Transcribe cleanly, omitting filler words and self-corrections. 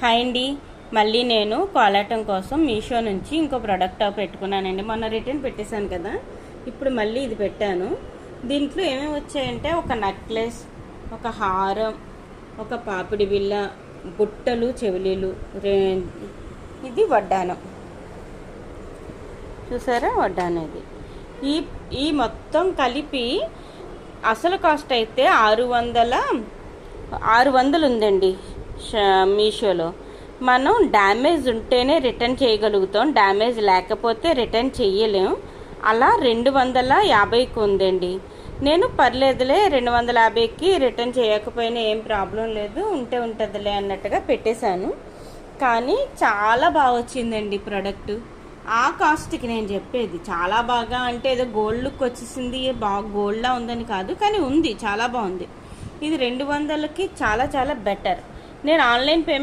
Hi అండి. మళ్ళీ నేను కోలాటం కోసం మీషో నుంచి ఇంకో ప్రోడక్ట్ పెట్టుకున్నానండి. మొన్న రిటర్న్ పెట్టేశాను కదా, ఇప్పుడు మళ్ళీ ఇది పెట్టాను. దీంట్లో ఏమేమి వచ్చాయంటే ఒక నెక్లెస్, ఒక హారం, ఒక పాపిడి బిళ్ళ, బుట్టలు, చెవులీలు, ఇది వడ్డానం. చూసారా వడ్డానం ఇది. ఈ ఈ మొత్తం కలిపి అసలు కాస్ట్ అయితే 600 ఉందండి మీషోలో. మనం డ్యామేజ్ ఉంటేనే రిటర్న్ చేయగలుగుతాం, డ్యామేజ్ లేకపోతే రిటర్న్ చెయ్యలేం. అలా 250కి ఉందండి. నేను పర్లేదులే 250కి రిటర్న్ చేయకపోయినా ఏం ప్రాబ్లం లేదు, ఉంటే ఉంటుందిలే అన్నట్టుగా పెట్టేశాను. కానీ చాలా బాగా వచ్చిందండి ప్రోడక్ట్. ఆ కాస్ట్కి నేను చెప్పేది చాలా బాగా అంటే ఏదో గోల్డ్ లుక్ వచ్చేసింది, బాగా గోల్డ్లా ఉందని కాదు, కానీ ఉంది, చాలా బాగుంది. ఇది 200కి చాలా చాలా బెటర్. నేను ఆన్లైన్ పేమెంట్